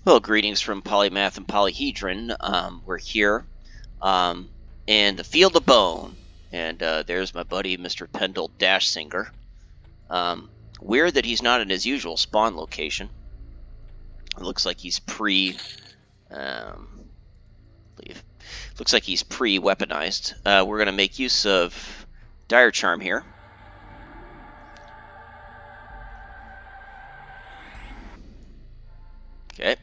Well, greetings from Polymath and Polyhedron. We're here in the Field of Bone, and there's my buddy, Mr. Pendle Dashsinger. Weird that he's not in his usual spawn location. It looks like he's looks like he's pre-weaponized. We're gonna make use of Dire Charm here. Okay.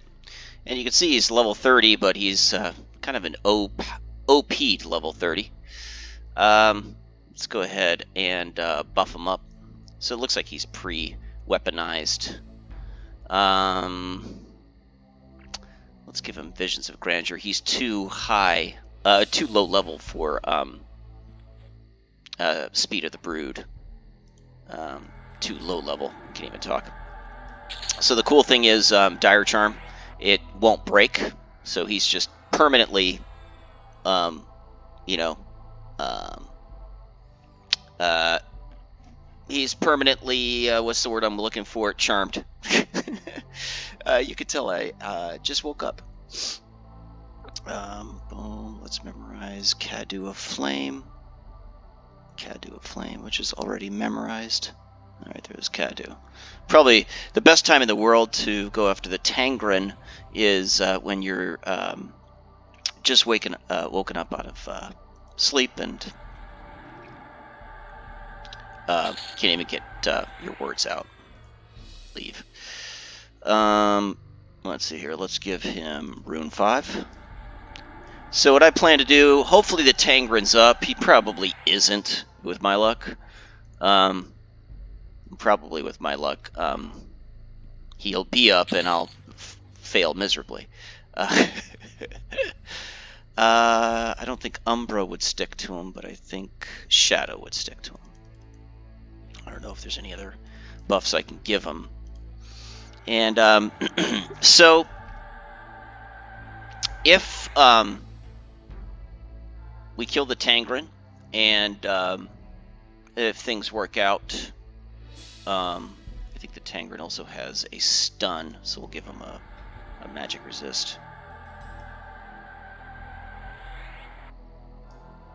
And you can see he's level 30, but he's kind of an OP to level 30. Let's go ahead and buff him up. So it looks like he's pre-weaponized. Let's give him Visions of Grandeur. He's too low level for Speed of the Brood. Too low level. Can't even talk. So the cool thing is Dire Charm. It won't break, so he's just permanently, he's permanently, what's the word I'm looking for? Charmed. You could tell I just woke up. Boom, let's memorize Cadu of Flame. Cadu of Flame, which is already memorized. Alright, there's Cadu. Probably the best time in the world to go after the Tangrin is when you're just woken up out of sleep and can't even get your words out. Leave. Let's see here. Let's give him Rune 5. So what I plan to do, hopefully the Tangrin's up. He probably isn't, with my luck. Probably with my luck, he'll be up and I'll fail miserably. I don't think Umbra would stick to him, but I think Shadow would stick to him. I don't know if there's any other buffs I can give him. And so if we kill the Tangrin and if things work out, I think the Tangrin also has a stun, so we'll give him a magic resist.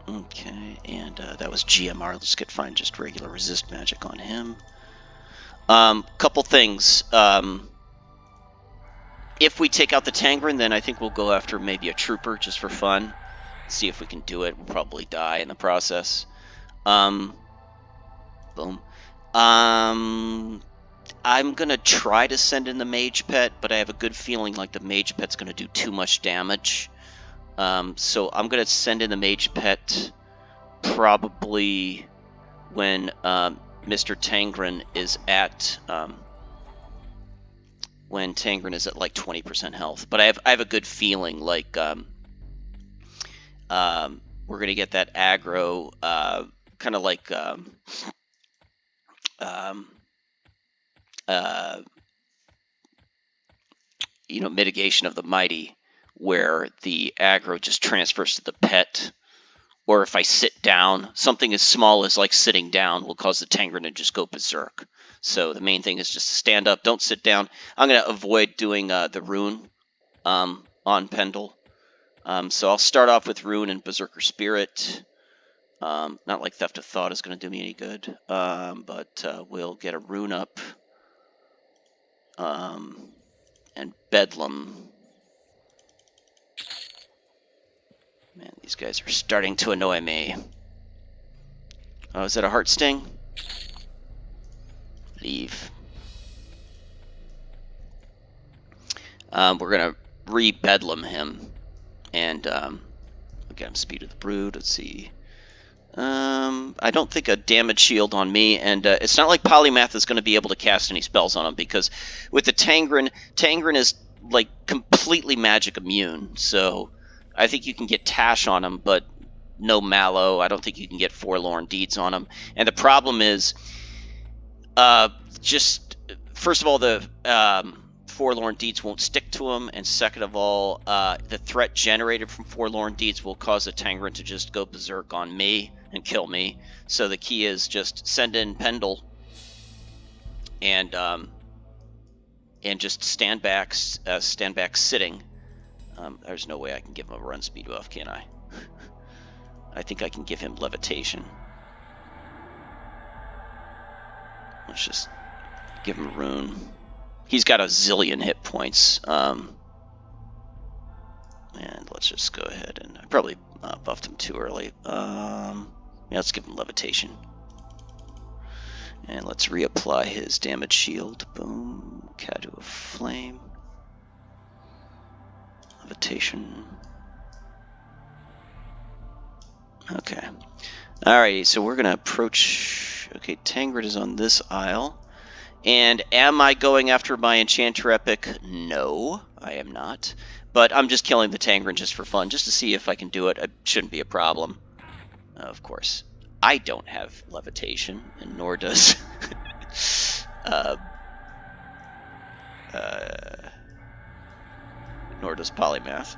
Okay, and that was GMR. Let's find just regular resist magic on him. Couple things. If we take out the Tangrin, then I think we'll go after maybe a Trooper just for fun. See if we can do it. We'll probably die in the process. Boom. I'm gonna try to send in the Mage Pet, but I have a good feeling like the Mage Pet's gonna do too much damage. So I'm gonna send in the Mage Pet probably when Mr. Tangrin is at like 20% health. But I have a good feeling like we're gonna get that aggro, kind of like Mitigation of the Mighty, where the aggro just transfers to the pet. Or if I sit down, something as small as like sitting down will cause the Tangrin to just go berserk. So the main thing is just to stand up, don't sit down. I'm going to avoid doing the Rune on Pendle. So I'll start off with Rune and Berserker Spirit. Not like Theft of Thought is going to do me any good, but we'll get a Rune up. And Bedlam. Man, these guys are starting to annoy me. Oh, is that a Heart Sting? Leave. We're going to re-Bedlam him. And we'll get him Speed of the Brood. Let's see. I don't think a damage shield on me, and it's not like Polymath is going to be able to cast any spells on him, because with the Tangrin is like completely magic immune, so I think you can get Tash on him, but no Mallow. I don't think you can get Forlorn Deeds on him. And the problem is, just first of all, the Forlorn Deeds won't stick to him, and second of all, the threat generated from Forlorn Deeds will cause the Tangrin to just go berserk on me and kill me. So the key is just send in Pendle and and just stand back sitting. There's no way I can give him a run speed buff, can I? I think I can give him levitation. Let's just give him a rune. He's got a zillion hit points. And let's just go ahead and I probably buffed him too early. Yeah, let's give him levitation. And let's reapply his damage shield. Boom. Cadu of Flame. Levitation. Okay. Alrighty, so we're going to approach... Okay, Tangrin is on this aisle. And am I going after my Enchanter Epic? No, I am not. But I'm just killing the Tangrin just for fun, just to see if I can do it. It shouldn't be a problem. Of course. I don't have levitation, and nor does... nor does Polymath.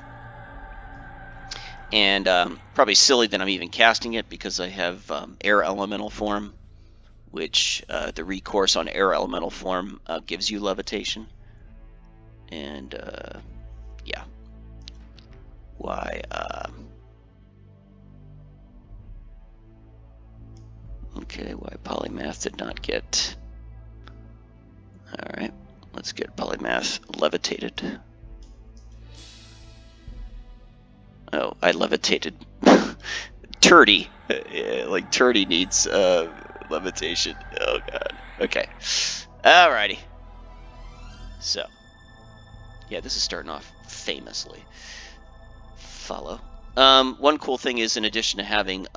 And probably silly that I'm even casting it because I have Air Elemental form, which the recourse on Air Elemental form gives you levitation. And yeah. Why? Okay, why Polymath did not get... Alright, let's get Polymath levitated. Oh, I levitated. Turdy. Like, Turdy needs levitation. Oh, God. Okay. Alrighty. So. Yeah, this is starting off famously. Follow. One cool thing is, in addition to having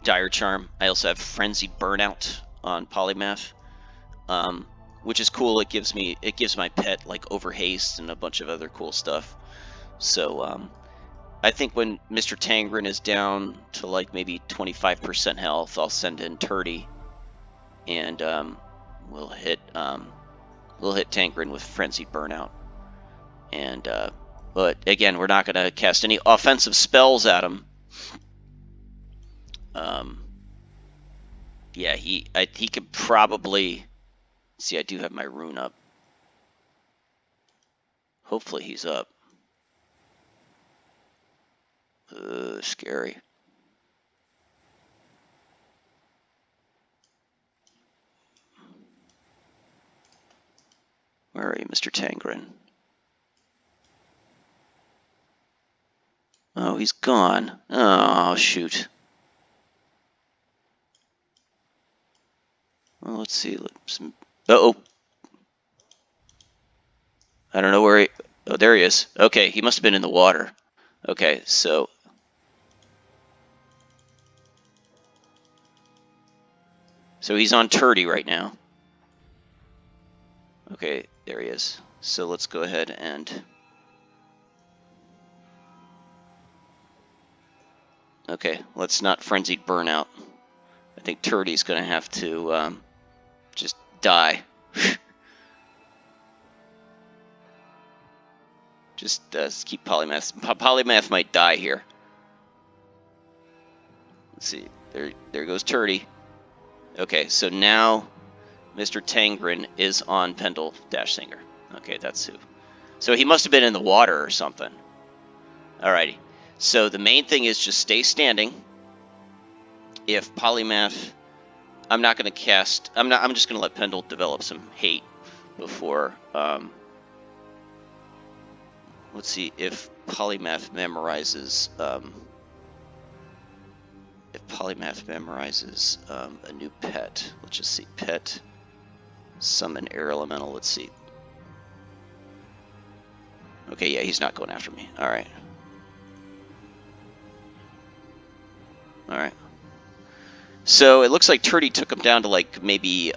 Dire Charm, I also have Frenzied Burnout on Polymath. Which is cool. It gives my pet like over haste and a bunch of other cool stuff. So I think when Mr. Tangrin is down to like maybe 25% health, I'll send in Turdy, and we'll hit Tangrin with Frenzied Burnout. And but again, we're not going to cast any offensive spells at him. Yeah, he could probably. See, I do have my rune up. Hopefully he's up. Scary. Where are you, Mr. Tangrin? Oh, he's gone. Oh, shoot. Well, let's see. Uh-oh. I don't know where he... Oh, there he is. Okay, he must have been in the water. Okay, so... So he's on Turdy right now. Okay, there he is. So let's go ahead and... Okay, let's not Frenzied Burnout. I think Turdy's going to have to just die. Just keep Polymath. Polymath might die here. Let's see. There goes Turdy. Okay, so now Mr. Tangrin is on Pendle Singer. Okay, that's who. So he must have been in the water or something. Alrighty. So the main thing is just stay standing. If Polymath... I'm not going to cast... I'm just going to let Pendle develop some hate before... let's see if Polymath memorizes... if Polymath memorizes a new pet. Let's just see. Pet. Summon Air Elemental. Let's see. Okay, yeah, he's not going after me. Alright. Alright. So it looks like Turdy took him down to like maybe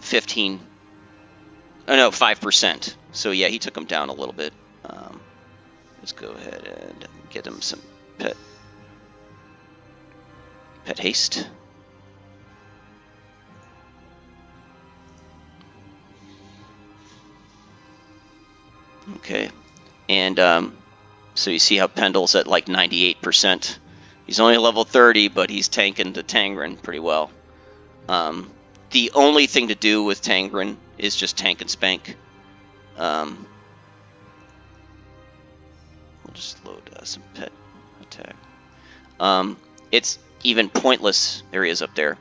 15... Oh no, 5%. So yeah, he took him down a little bit. Let's go ahead and get him some pet haste. Okay, and so you see how Pendle's at like 98%. He's only level 30, but he's tanking the Tangrin pretty well. The the only thing to do with Tangrin is just tank and spank. We'll just load some pet attack. It's even pointless. There he is up there.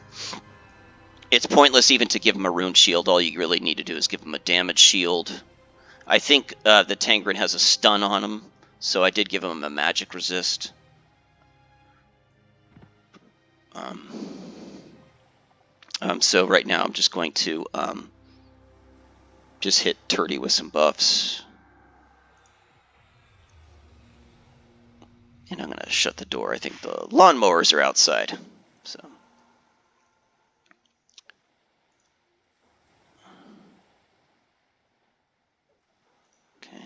It's pointless even to give him a rune shield. All you really need to do is give him a damage shield. I think the Tangrin has a stun on him, so I did give him a magic resist. So right now I'm just going to just hit Turdy with some buffs. And I'm going to shut the door. I think the lawnmowers are outside. So. Okay.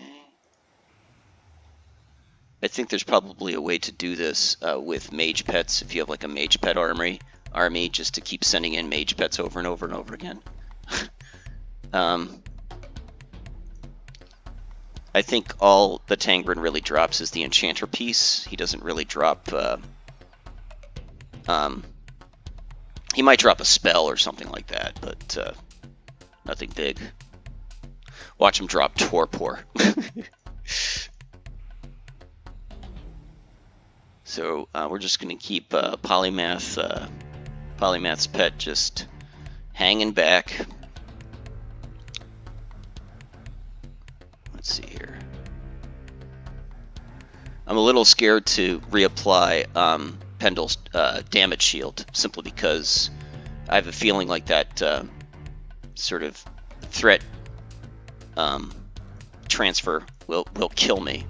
I think there's probably a way to do this with mage pets, if you have like a mage pet army, just to keep sending in mage pets over and over and over again. I think all the Tangrin really drops is the enchanter piece. He doesn't really drop... he might drop a spell or something like that, but nothing big. Watch him drop Torpor. So we're just going to keep Polymath's pet just hanging back. Let's see here. I'm a little scared to reapply Pendle's damage shield, simply because I have a feeling like that sort of threat transfer will kill me.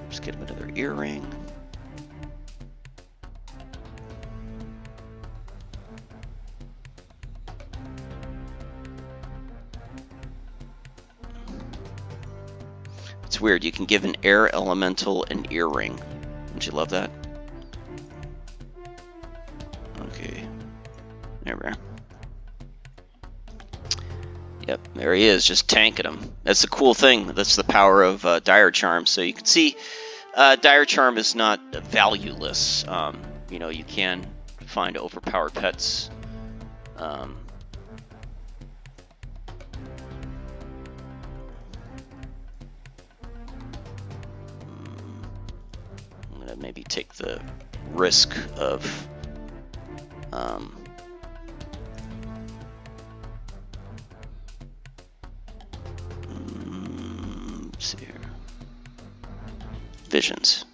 Just get him another earring. It's weird, you can give an air elemental an earring. Don't you love that? Okay. There we are. Yep, there he is, just tanking him. That's the cool thing. That's the power of Dire Charm. So you can see Dire Charm is not valueless. You know, you can find overpowered pets. I'm going to maybe take the risk of... let's see here. Visions.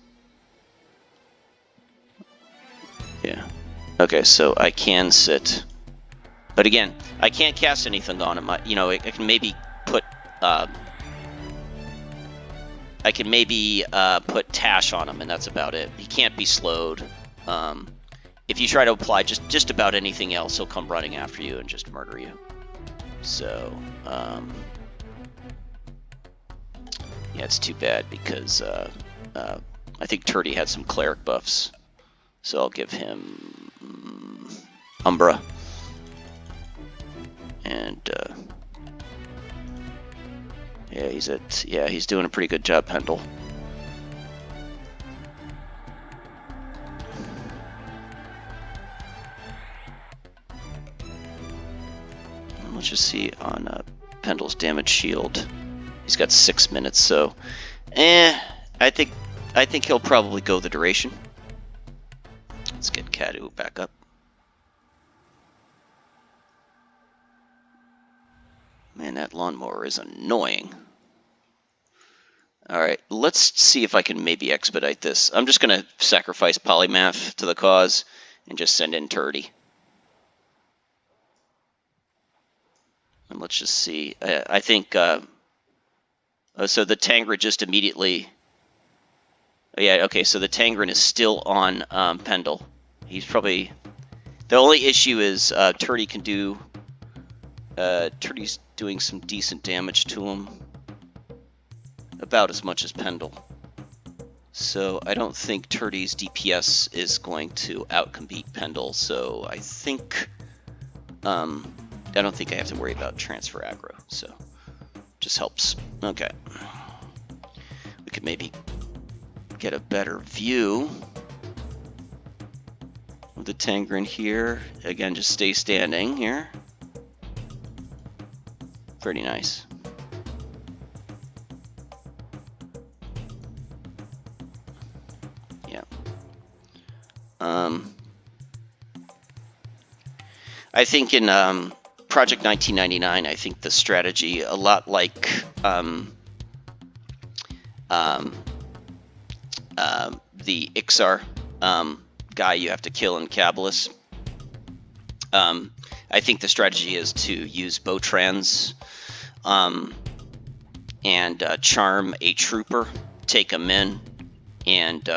Yeah. Okay, so I can sit. But again, I can't cast anything on him. I can maybe put... I can maybe put Tash on him, and that's about it. He can't be slowed. If you try to apply just about anything else, he'll come running after you and just murder you. So, yeah, it's too bad because I think Turdy had some cleric buffs. So I'll give him Umbra. And yeah, he's doing a pretty good job, Pendle. Let's just see on Pendle's damage shield. He's got 6 minutes, so I think he'll probably go the duration. Let's get Kadu back up. Man, that lawnmower is annoying. Alright, let's see if I can maybe expedite this. I'm just going to sacrifice Polymath to the cause and just send in Turdy. And let's just see. I think... so the Tangrin just immediately... Oh, yeah, okay, so the Tangrin is still on Pendle. He's probably... The only issue is Turdy can do... Turdy's doing some decent damage to him. About as much as Pendle. So I don't think Turdy's DPS is going to outcompete Pendle, so I think... I don't think I have to worry about transfer aggro, so just helps. Okay. We could maybe get a better view of the Tangrin here. Again, just stay standing here. Pretty nice. Yeah. I think in Project 1999, I think the strategy, a lot like the Ixar guy you have to kill in Cabilis. I think the strategy is to use Botrans and charm a trooper, take him in, and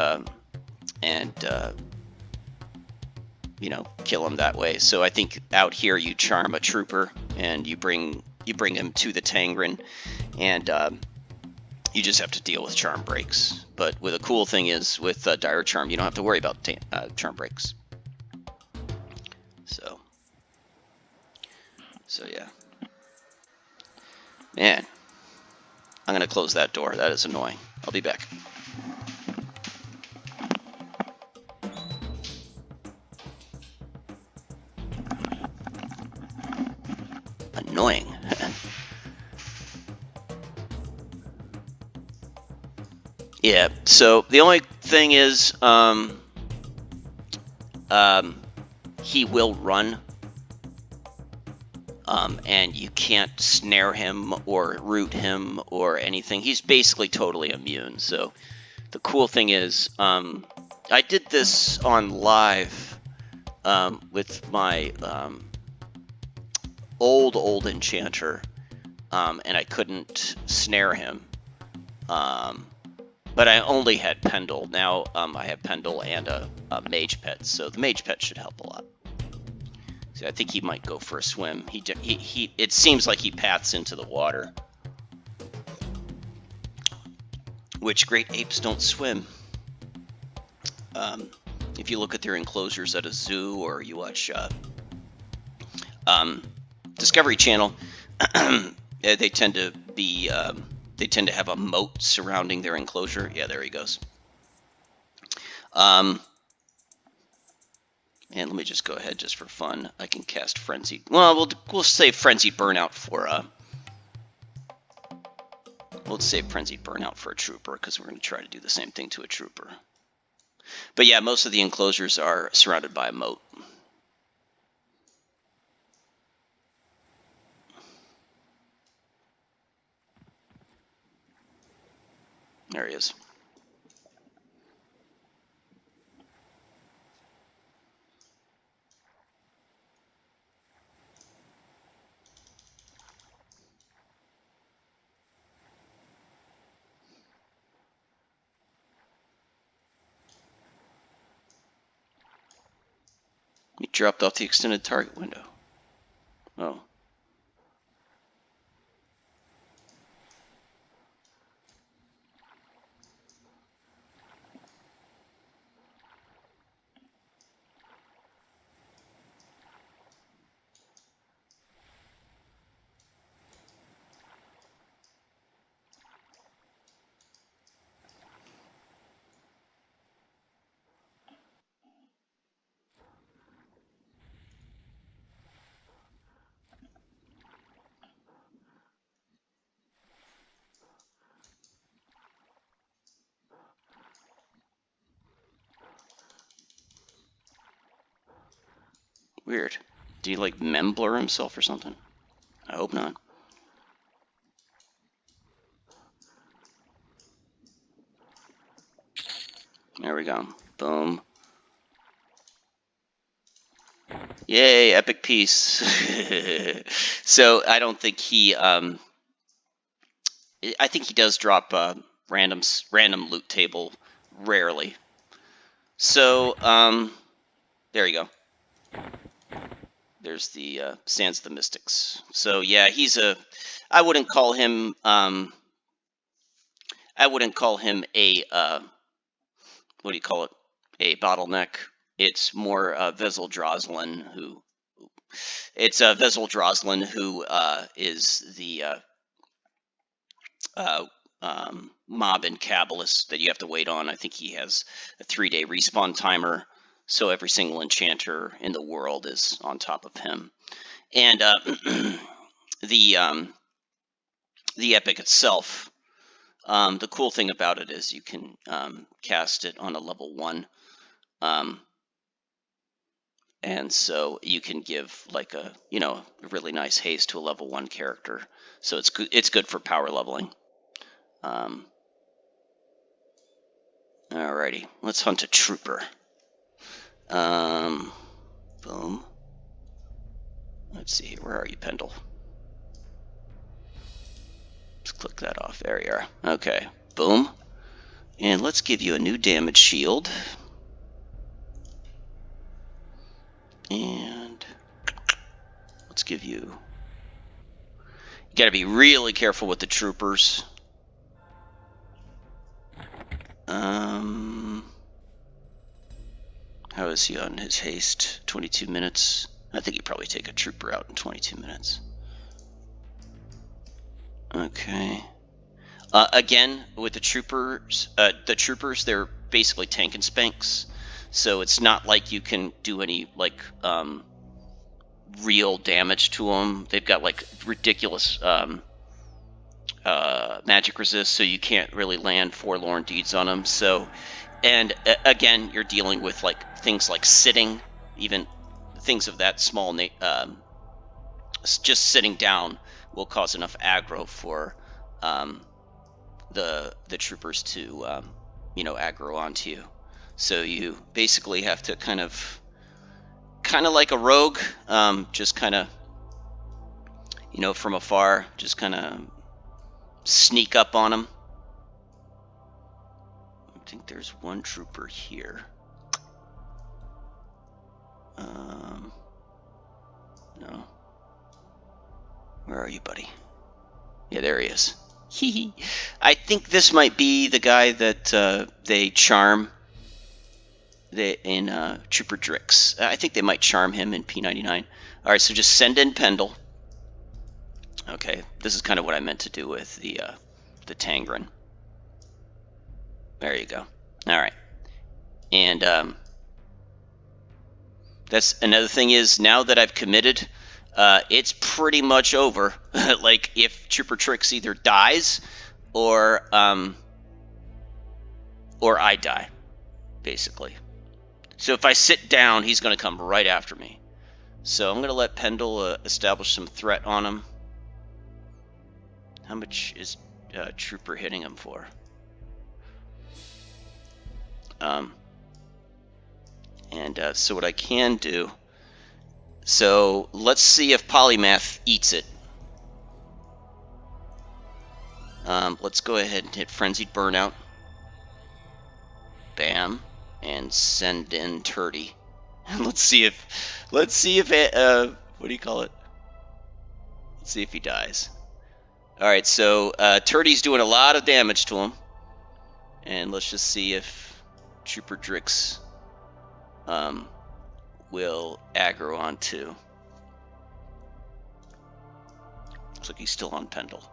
you know, kill him that way. So I think out here you charm a trooper and you bring him to the Tangrin, and you just have to deal with charm breaks. But the cool thing is with Dire Charm, you don't have to worry about charm breaks. So yeah, man, I'm gonna close that door. That is annoying. I'll be back. Annoying. Yeah, so the only thing is he will run, and you can't snare him or root him or anything. He's basically totally immune. So the cool thing is I did this on live with my old enchanter, and I couldn't snare him. But I only had Pendle. Now I have Pendle and a Mage Pet, so the Mage Pet should help a lot. So I think he might go for a swim. He it seems like he paths into the water, which great apes don't swim. If you look at their enclosures at a zoo, or you watch Discovery Channel, they tend to be they tend to have a moat surrounding their enclosure. Yeah, there he goes. And let me just go ahead, just for fun. I can cast Frenzied. Well, we'll save Frenzied Burnout for we'll save Frenzied Burnout for a trooper, because we're going to try to do the same thing to a trooper. But yeah, most of the enclosures are surrounded by a moat. There he is. He dropped off the extended target window. Oh. Weird. Did he like memblur himself or something? I hope not. There we go. Boom. Yay, epic piece. So I don't think he I think he does drop random loot table rarely. So there you go. There's the Sands of the Mystics. So yeah, he's a I wouldn't call him a what do you call it? A bottleneck. It's more Vezel Droslin who is the mob in Cabilis that you have to wait on. I think he has a 3-day respawn timer, so every single enchanter in the world is on top of him. And the epic itself, the cool thing about it is you can cast it on a level 1. And so you can give like a really nice haste to a level 1 character. So it's good for power leveling. Alrighty, let's hunt a trooper. Boom. Let's see, where are you, Pendle? Let's click that off. There you are. Okay, boom. And let's give you a new damage shield. And let's give you... You gotta be really careful with the troopers. How is he on his haste? 22 minutes. I think he'd probably take a trooper out in 22 minutes. Okay. Again, with the troopers, they're basically tank and spanks. So it's not like you can do any real damage to them. They've got like ridiculous magic resist, so you can't really land forlorn deeds on them. So, and again, you're dealing with like things like sitting, even things of that small. Just sitting down will cause enough aggro for the troopers to aggro onto you. So you basically have to kind of like a rogue, just kind of from afar, just kind of sneak up on them. I think there's one trooper here. No. Where are you, buddy? Yeah, there he is. I think this might be the guy that they charm in Trooper Drix. I think they might charm him in P99. All right, so just send in Pendle. Okay, this is kind of what I meant to do with the Tangrin. There you go. All right, and that's another thing is now that I've committed, it's pretty much over. Like if Trooper Trix either dies or I die, basically. So if I sit down, he's going to come right after me. So I'm going to let Pendle establish some threat on him. How much is Trooper hitting him for? So what I can do... So let's see if Polymath eats it. Let's go ahead and hit Frenzied Burnout. Bam. And send in Turdy. Let's see if what do you call it? Let's see if he dies. Alright, so Turdy's doing a lot of damage to him. And let's just see if Trooper Drix will aggro on too. Looks like he's still on Pendle.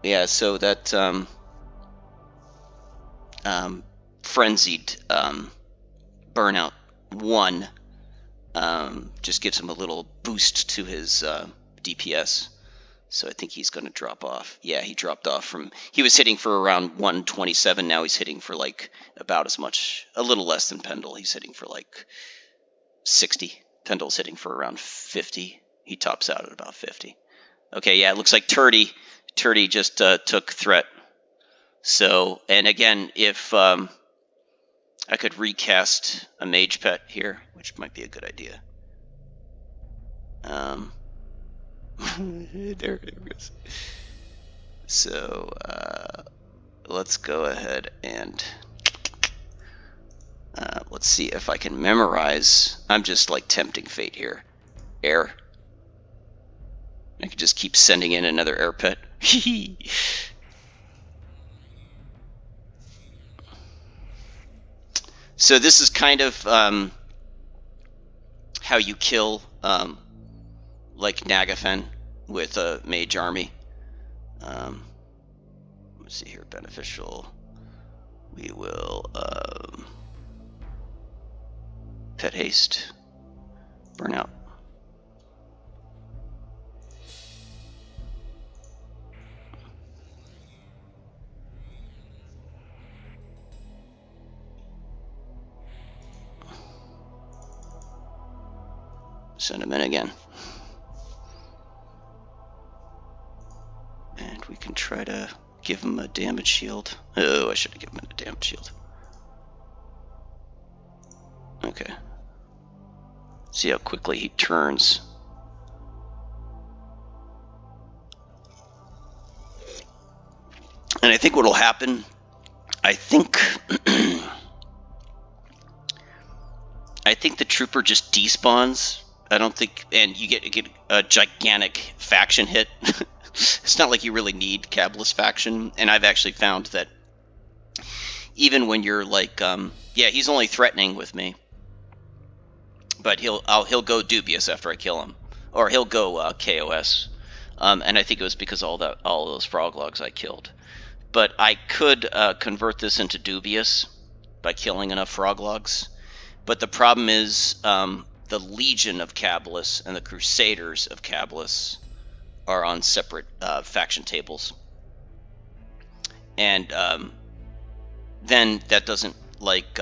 Yeah, so that Frenzied Burnout 1 just gives him a little boost to his DPS. So I think he's going to drop off. Yeah, he dropped off from... He was hitting for around 127. Now he's hitting for like about as much... A little less than Pendle. He's hitting for like 60. Pendle's hitting for around 50. He tops out at about 50. Okay, yeah, it looks like Turdy just took threat. So, and again, if I could recast a Mage Pet here, which might be a good idea. There it goes. So let's go ahead and let's see if I can memorize. I'm just like tempting fate here. Air. I could just keep sending in another air pet. So this is kind of how you kill like Nagafen with a mage army. let's see here, beneficial. We will pet haste, burnout. Send him in again. And we can try to give him a damage shield. Oh, I should have given him a damage shield. Okay. See how quickly he turns. And I think what will happen, I think the trooper just despawns. I don't think, and you get a gigantic faction hit. It's not like you really need Cabilis faction, and I've actually found that even when you're like, yeah, he's only threatening with me, but he'll go dubious after I kill him, or he'll go KOS, and I think it was because all those frog logs I killed. But I could convert this into dubious by killing enough frog logs. But the problem is the Legion of Cabilis and the Crusaders of Cabilis are on separate faction tables. And then that doesn't, like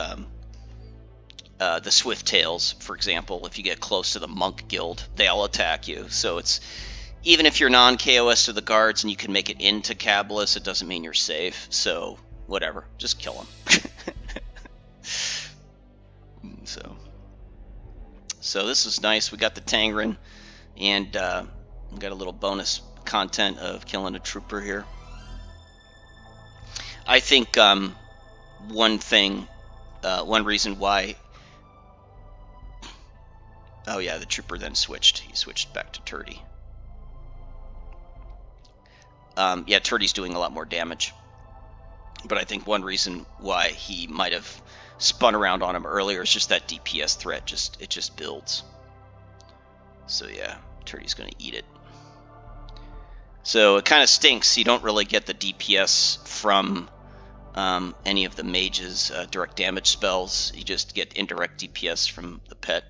the Swift Tails, for example, if you get close to the Monk Guild, they all attack you. So it's, even if you're non-KOS to the guards and you can make it into Cabilis, it doesn't mean you're safe. So whatever, just kill them. So this is nice. We got the Tangrin, and we got a little bonus content of killing a trooper here. I think one reason why. Oh yeah, the trooper then switched. He switched back to Turdy. Yeah, Turdy's doing a lot more damage. But I think one reason why he might have spun around on him earlier is just that DPS threat. It just builds. So yeah, Turdy's going to eat it. So it kind of stinks. You don't really get the DPS from any of the mage's direct damage spells. You just get indirect DPS from the pet,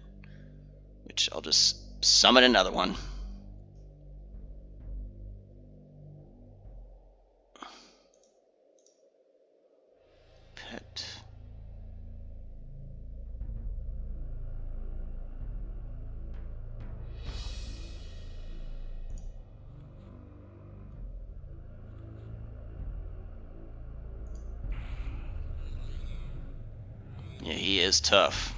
which I'll just summon another one. Pet. Yeah, he is tough.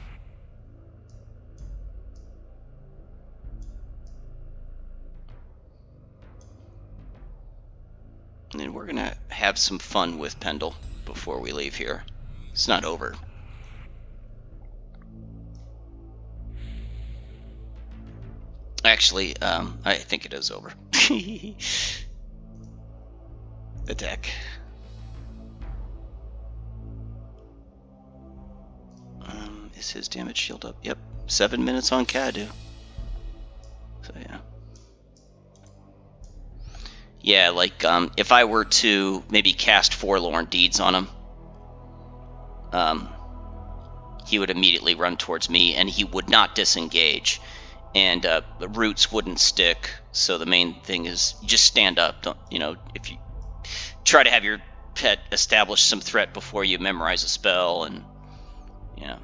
And then we're gonna have some fun with Pendle before we leave here. It's not over. Actually, I think it is over. Attack. Is his damage shield up? Yep. 7 minutes on Cadu. So yeah. Yeah, like if I were to maybe cast Forlorn Deeds on him, he would immediately run towards me, and he would not disengage, and the roots wouldn't stick. So the main thing is you just stand up. Don't, if you try to have your pet establish some threat before you memorize a spell, and yeah.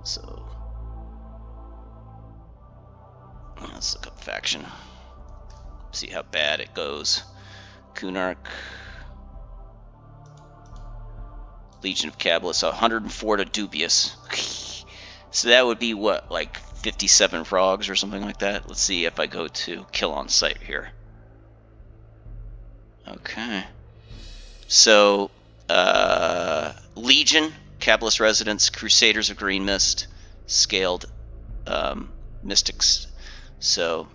So let's look up faction. See how bad it goes. Kunark. Legion of Cabilis, 104 to dubious. So that would be what, like 57 frogs or something like that? Let's see if I go to kill on sight here. Okay. So, Legion, Cabilis Residents, Crusaders of Green Mist, Scaled Mystics. So,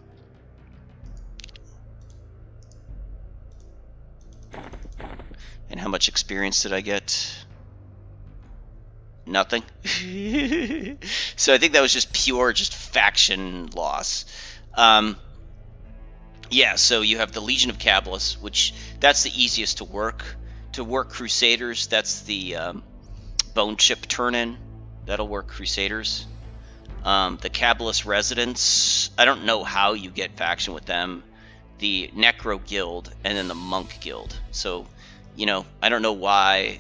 and how much experience did I get? Nothing. So I think that was just pure faction loss. Yeah, so you have the Legion of Cabilis, which that's the easiest to work. To work Crusaders, that's the Bone Chip turn-in. That'll work Crusaders. The Cabilis Residents, I don't know how you get faction with them. The Necro Guild, and then the Monk Guild. So, you know, I don't know why,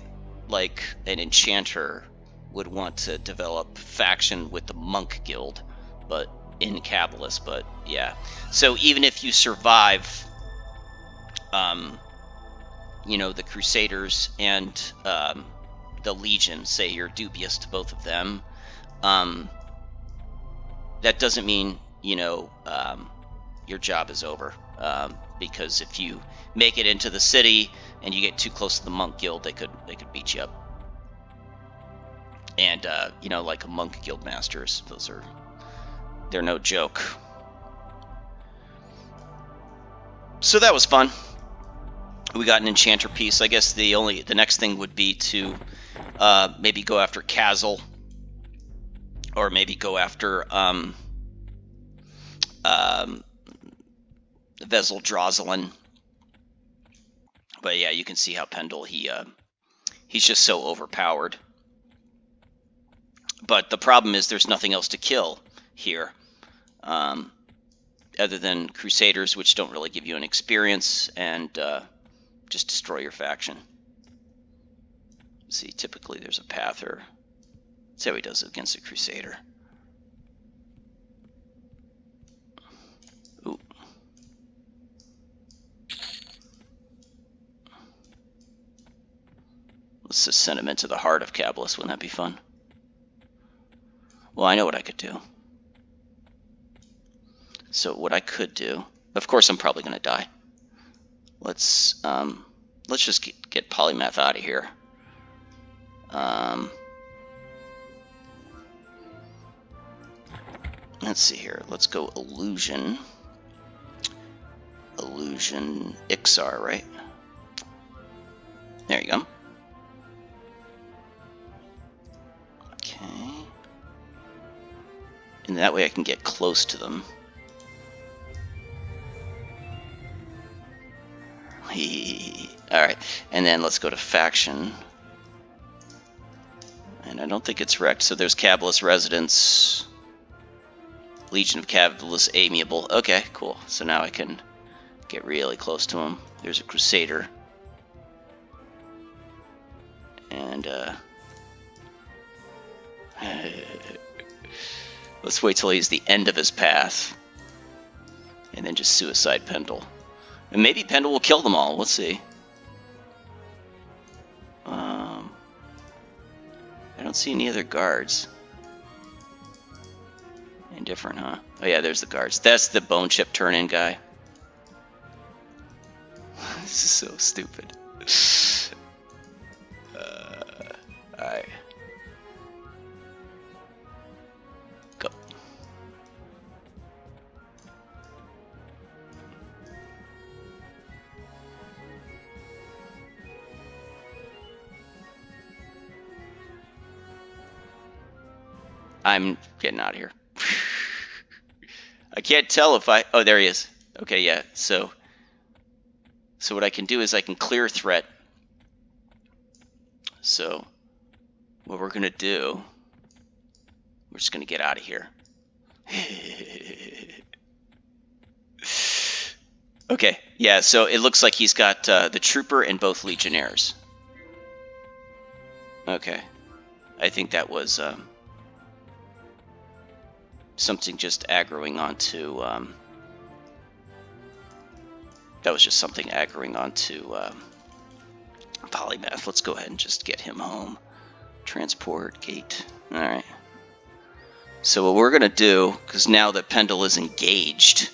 like, an Enchanter would want to develop faction with the Monk Guild, but in Cabilis, but yeah. So even if you survive, you know, the Crusaders and the Legion, say you're dubious to both of them, that doesn't mean, you know, your job is over. Because if you make it into the city and you get too close to the Monk Guild, they could beat you up. And you know, like a Monk Guild masters, they're no joke. So that was fun. We got an Enchanter piece. I guess the next thing would be to maybe go after Kazil, or maybe go after Vezel Droslin. But yeah, you can see how Pendle, he's just so overpowered. But the problem is there's nothing else to kill here, other than Crusaders, which don't really give you an experience, and just destroy your faction. See, typically there's a Pather. Let's see how he does against a Crusader. Ooh. Let's just send him into the heart of Cabilis. Wouldn't that be fun? Well, I know what I could do. So what I could do, of course, I'm probably going to die. Let's just get Polymath out of here. Let's see here. Let's go Illusion. Illusion Ixar, right? There you go. Okay. And that way I can get close to them. Alright, and then let's go to Faction. And I don't think it's wrecked, so there's Cabilis Residents. Legion of Cabilis Amiable. Okay, cool. So now I can get really close to him. There's a Crusader. And, let's wait till he's the end of his path. And then just suicide Pendle. And maybe Pendle will kill them all. Let's see. I don't see any other guards. Indifferent, huh? Oh yeah, there's the guards. That's the Bone Chip turn-in guy. This is so stupid. Alright. Go. I'm getting out of here. I can't tell if I... Oh, there he is. Okay, yeah. So what I can do is I can clear threat. So what we're going to do... We're just going to get out of here. Okay, yeah, so it looks like he's got the Trooper and both Legionnaires. Okay. I think that was... something just aggroing onto, that was just something aggroing onto Polymath. Let's go ahead and just get him home. Transport, gate. Alright. So what we're going to do, because now that Pendle is engaged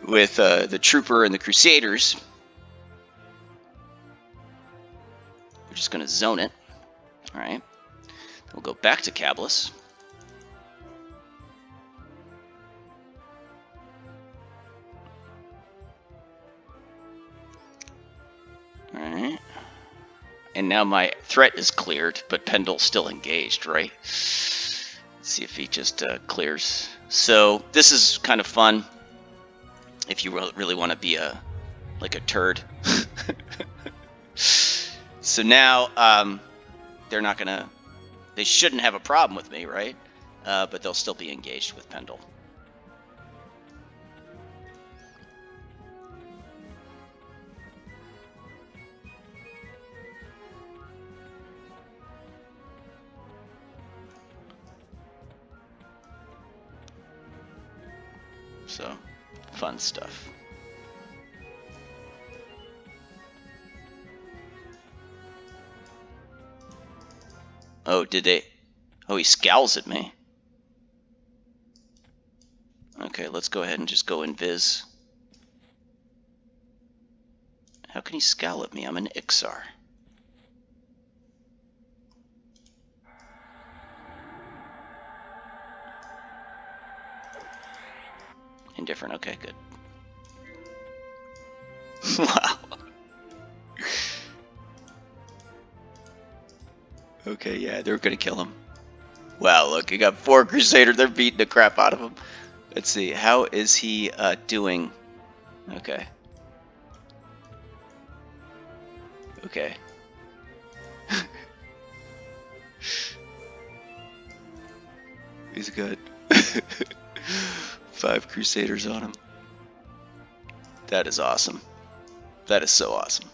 with the Trooper and the Crusaders, we're just going to zone it. Alright. We'll go back to Cabilis. Alright. And now my threat is cleared, but Pendle's still engaged, right? Let's see if he just clears. So this is kind of fun. if you really want to be like a turd. So now they're not gonna. They shouldn't have a problem with me, right? But they'll still be engaged with Pendle. So, fun stuff. Oh, did they? Oh, he scowls at me. Okay, let's go ahead and just go invis. How can he scowl at me? I'm an Ixar. Indifferent. Okay, good. Wow. Okay, yeah, they're gonna kill him. Wow, look, he got 4 Crusader. They're beating the crap out of him. Let's see, how is he doing? Okay. Okay. He's good. 5 Crusaders on him. That is awesome. That is so awesome.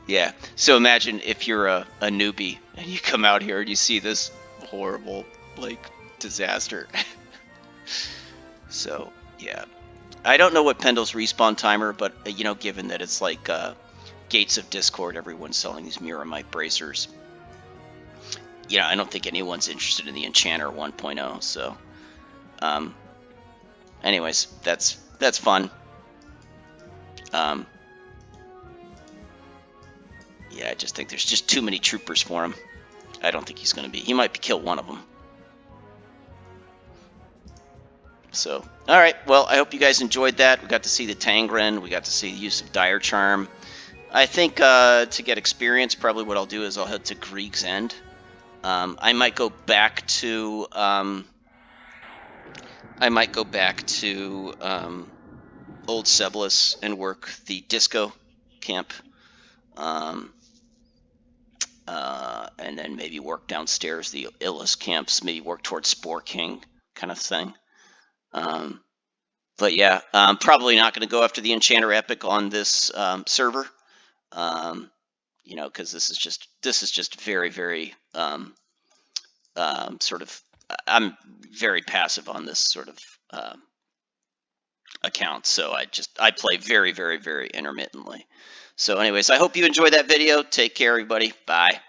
Yeah. So imagine if you're a newbie and you come out here and you see this horrible, like, disaster. So, yeah. I don't know what Pendle's respawn timer, but, you know, given that it's like Gates of Discord, everyone's selling these Miramite bracers. You know, I don't think anyone's interested in the Enchanter 1.0, so... anyways, that's fun. Yeah, I just think there's just too many troopers for him. I don't think he's going to be. He might kill one of them. So, all right. Well, I hope you guys enjoyed that. We got to see the Tangrin. We got to see the use of Dire Charm. I think to get experience, probably what I'll do is I'll head to Grieg's End. I might go back to. Old Cabilis and work the disco camp. And then maybe work downstairs the Illis camps, maybe work towards Spore King kind of thing. But yeah, probably not going to go after the Enchanter Epic on this server, you know, because this is just very, very sort of. I'm very passive on this sort of account, so I play very, very, very intermittently. So, anyways, I hope you enjoyed that video. Take care, everybody. Bye.